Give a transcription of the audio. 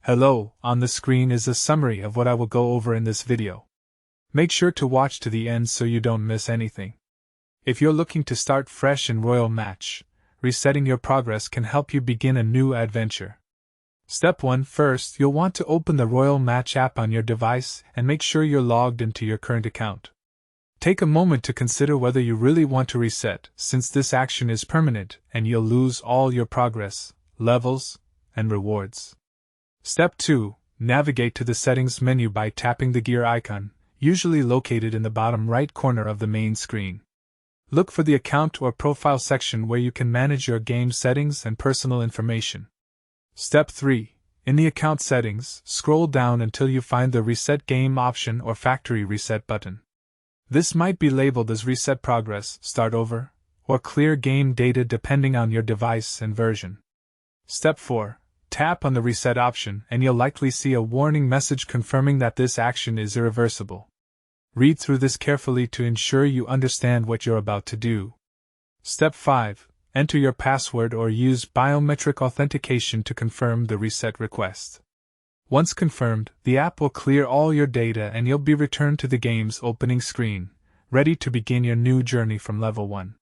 Hello, on the screen is a summary of what I will go over in this video. Make sure to watch to the end so you don't miss anything. If you're looking to start fresh in Royal Match, resetting your progress can help you begin a new adventure. Step 1. First, you'll want to open the Royal Match app on your device and make sure you're logged into your current account. Take a moment to consider whether you really want to reset, since this action is permanent and you'll lose all your progress, levels, and rewards. Step 2. Navigate to the Settings menu by tapping the gear icon, usually located in the bottom right corner of the main screen. Look for the Account or Profile section where you can manage your game settings and personal information. Step 3. In the Account settings, scroll down until you find the Reset Game option or Factory Reset button. This might be labeled as Reset Progress, Start Over, or Clear Game Data depending on your device and version. Step 4. Tap on the Reset option and you'll likely see a warning message confirming that this action is irreversible. Read through this carefully to ensure you understand what you're about to do. Step 5. Enter your password or use biometric authentication to confirm the reset request. Once confirmed, the app will clear all your data and you'll be returned to the game's opening screen, ready to begin your new journey from level 1.